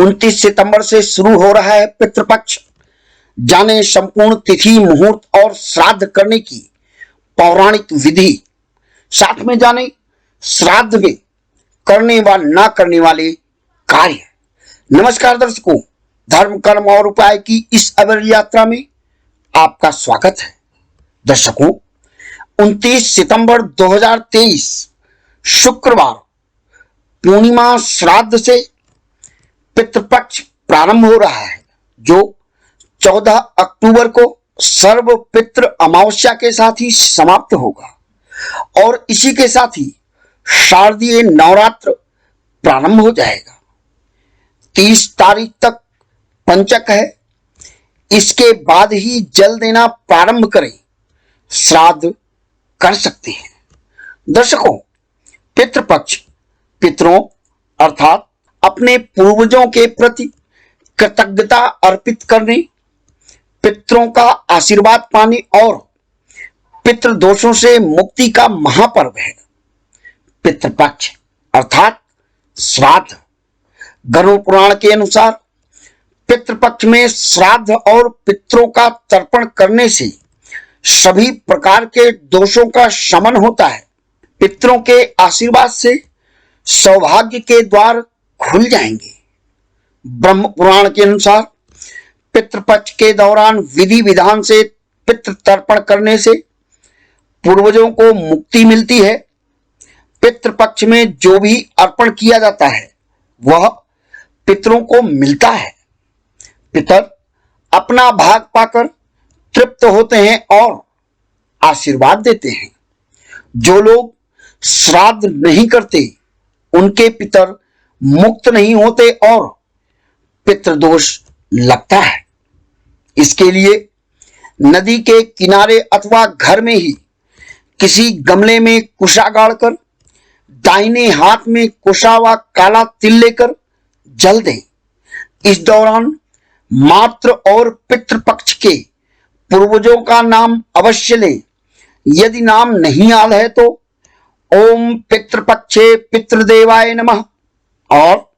29 सितंबर से शुरू हो रहा है पितृपक्ष। जाने संपूर्ण तिथि, मुहूर्त और श्राद्ध करने की पौराणिक विधि। साथ में जाने श्राद्ध में करने व ना करने वाले कार्य। नमस्कार दर्शकों, धर्म, कर्म और उपाय की इस अविरल यात्रा में आपका स्वागत है। दर्शकों, 29 सितंबर 2023 शुक्रवार पूर्णिमा श्राद्ध से पितृपक्ष प्रारंभ हो रहा है, जो 14 अक्टूबर को सर्व पितृ अमावस्या के साथ ही समाप्त होगा और इसी के साथ ही शारदीय नवरात्र प्रारंभ हो जाएगा। 30 तारीख तक पंचक है। इसके बाद ही जल देना प्रारंभ करें, श्राद्ध कर सकते हैं। दर्शकों, पितृपक्ष पितरों अर्थात अपने पूर्वजों के प्रति कृतज्ञता अर्पित करने, पितरों का आशीर्वाद पाने और पितृदोषों से मुक्ति का महापर्व है पितृपक्ष अर्थात श्राद्ध। गरुड़ पुराण के अनुसार पितृपक्ष में श्राद्ध और पितरों का तर्पण करने से सभी प्रकार के दोषों का शमन होता है। पितरों के आशीर्वाद से सौभाग्य के द्वार खुल जाएंगे। ब्रह्म पुराण के अनुसार पितृपक्ष के दौरान विधि विधान से पितृ तर्पण करने से पूर्वजों को मुक्ति मिलती है। पितृपक्ष में जो भी अर्पण किया जाता है वह पितरों को मिलता है। पितर अपना भाग पाकर तृप्त होते हैं और आशीर्वाद देते हैं। जो लोग श्राद्ध नहीं करते उनके पितर मुक्त नहीं होते और पितृदोष लगता है। इसके लिए नदी के किनारे अथवा घर में ही किसी गमले में कुशा गाड़कर दाहिने हाथ में कुशा व काला तिल लेकर जल दें। इस दौरान मातृ और पितृपक्ष के पूर्वजों का नाम अवश्य लें। यदि नाम नहीं याद है तो ओम पितृपक्षे पितृदेवाय नमः और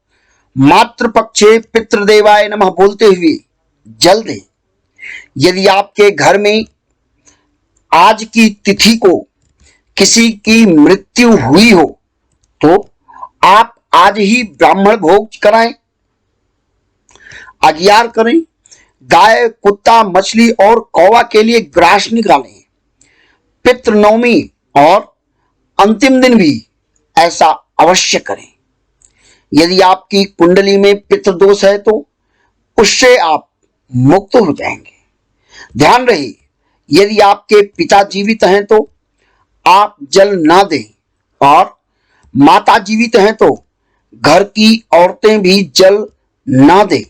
मातृपक्षे पितृदेवाय नमः बोलते हुए जल दें। यदि आपके घर में आज की तिथि को किसी की मृत्यु हुई हो तो आप आज ही ब्राह्मण भोग कराएं, अगियार करें, गाय, कुत्ता, मछली और कौवा के लिए ग्रास निकालें। पितृनवमी और अंतिम दिन भी ऐसा अवश्य करें। यदि आपकी कुंडली में पितृदोष है तो उससे आप मुक्त हो जाएंगे। ध्यान रहे, यदि आपके पिता जीवित हैं तो आप जल ना दें और माता जीवित हैं तो घर की औरतें भी जल ना दें।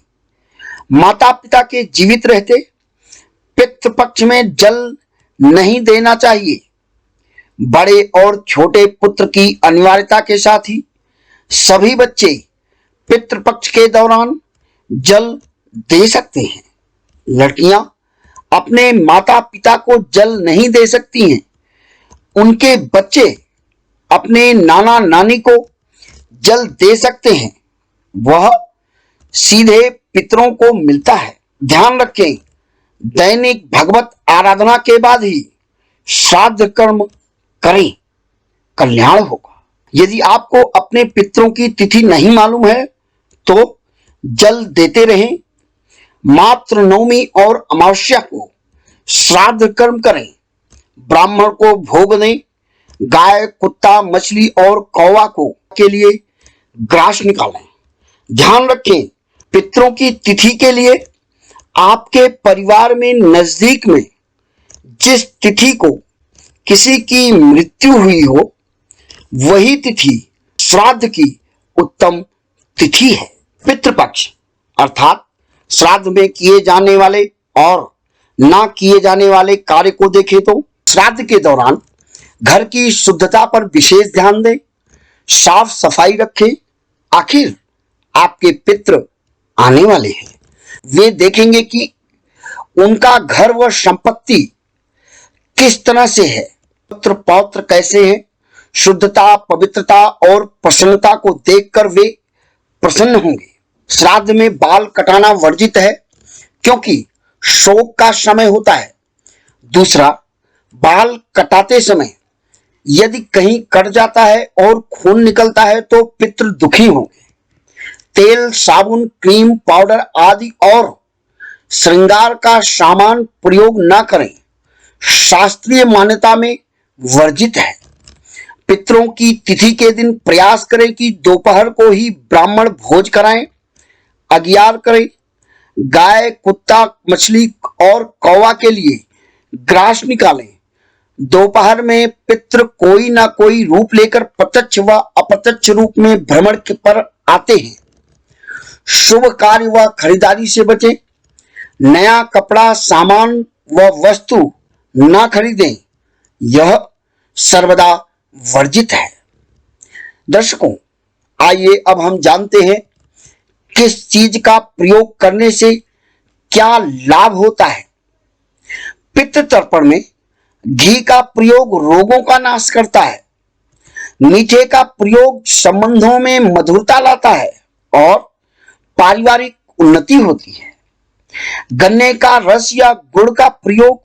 माता पिता के जीवित रहते पितृपक्ष में जल नहीं देना चाहिए। बड़े और छोटे पुत्र की अनिवार्यता के साथ ही सभी बच्चे पितृपक्ष के दौरान जल दे सकते हैं। लड़कियां अपने माता पिता को जल नहीं दे सकती हैं। उनके बच्चे अपने नाना नानी को जल दे सकते हैं, वह सीधे पितरों को मिलता है। ध्यान रखें, दैनिक भगवत आराधना के बाद ही श्राद्ध कर्म करें, कल्याण होगा। यदि आपको अपने पितरों की तिथि नहीं मालूम है तो जल देते रहें। मात्र नवमी और अमावस्या को श्राद्ध कर्म करें, ब्राह्मण को भोग दें, गाय, कुत्ता, मछली और कौवा को के लिए ग्रास निकालें। ध्यान रखें, पितरों की तिथि के लिए आपके परिवार में नजदीक में जिस तिथि को किसी की मृत्यु हुई हो वही तिथि श्राद्ध की उत्तम तिथि है। पितृपक्ष अर्थात श्राद्ध में किए जाने वाले और ना किए जाने वाले कार्य को देखें तो श्राद्ध के दौरान घर की शुद्धता पर विशेष ध्यान दें, साफ सफाई रखें। आखिर आपके पितृ आने वाले हैं, वे देखेंगे कि उनका घर व संपत्ति किस तरह से है, पुत्र पौत्र कैसे हैं। शुद्धता, पवित्रता और प्रसन्नता को देखकर वे प्रसन्न होंगे। श्राद्ध में बाल कटाना वर्जित है क्योंकि शोक का समय होता है। दूसरा, बाल कटाते समय यदि कहीं कट जाता है और खून निकलता है तो पितृ दुखी होंगे। तेल, साबुन, क्रीम, पाउडर आदि और श्रृंगार का सामान प्रयोग न करें, शास्त्रीय मान्यता में वर्जित है। पितरों की तिथि के दिन प्रयास करें कि दोपहर को ही ब्राह्मण भोज कराएं, अगियार करें। गाय, कुत्ता, मछली और कौवा के लिए ग्रास निकालें। दोपहर में पितृ कोई ना कोई रूप लेकर प्रत्यक्ष व अप्रत्यक्ष रूप में भ्रमण पर आते हैं। शुभ कार्य व खरीदारी से बचें। नया कपड़ा, सामान व वस्तु ना खरीदें, यह सर्वदा वर्जित है। दर्शकों, आइए अब हम जानते हैं किस चीज का प्रयोग करने से क्या लाभ होता है। पितृ तर्पण में घी का प्रयोग रोगों का नाश करता है। मीठे का प्रयोग संबंधों में मधुरता लाता है और पारिवारिक उन्नति होती है। गन्ने का रस या गुड़ का प्रयोग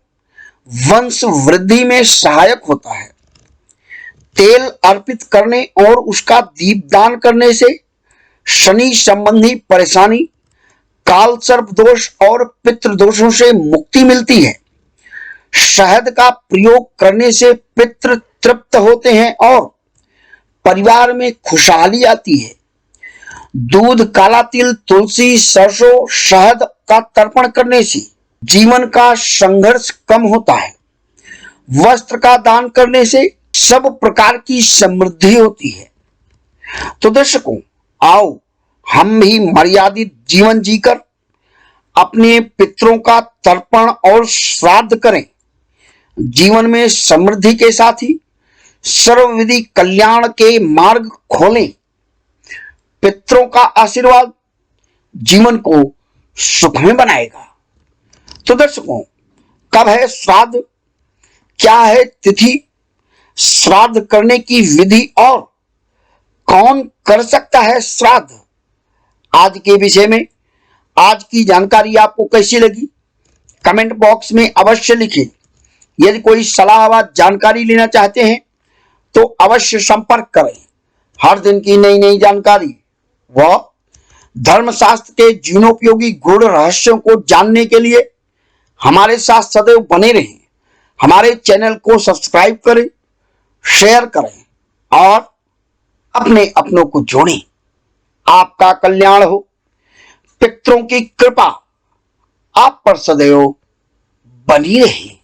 वंश वृद्धि में सहायक होता है। तेल अर्पित करने और उसका दीपदान करने से शनि संबंधी परेशानी, काल सर्प दोष और पितृ दोषों से मुक्ति मिलती है। शहद का प्रयोग करने से पितृ तृप्त होते हैं और परिवार में खुशहाली आती है। दूध, काला तिल, तुलसी, सरसों, शहद का तर्पण करने से जीवन का संघर्ष कम होता है। वस्त्र का दान करने से सब प्रकार की समृद्धि होती है। तो दर्शकों, आओ हम भी मर्यादित जीवन जीकर अपने पितरों का तर्पण और श्राद्ध करें। जीवन में समृद्धि के साथ ही सर्वविधि कल्याण के मार्ग खोलें। पितरों का आशीर्वाद जीवन को सुखमय बनाएगा। तो दर्शकों, कब है श्राद्ध, क्या है तिथि, श्राद्ध करने की विधि और कौन कर सकता है श्राद्ध, आज के विषय में आज की जानकारी आपको कैसी लगी कमेंट बॉक्स में अवश्य लिखें। यदि कोई सलाह व जानकारी लेना चाहते हैं तो अवश्य संपर्क करें। हर दिन की नई नई जानकारी व धर्मशास्त्र के जीवनोपयोगी गूढ़ रहस्यों को जानने के लिए हमारे साथ सदैव बने रहें। हमारे चैनल को सब्सक्राइब करें, शेयर करें और अपने अपनों को जोड़ें। आपका कल्याण हो। पितरों की कृपा आप पर सदैव बनी रहे।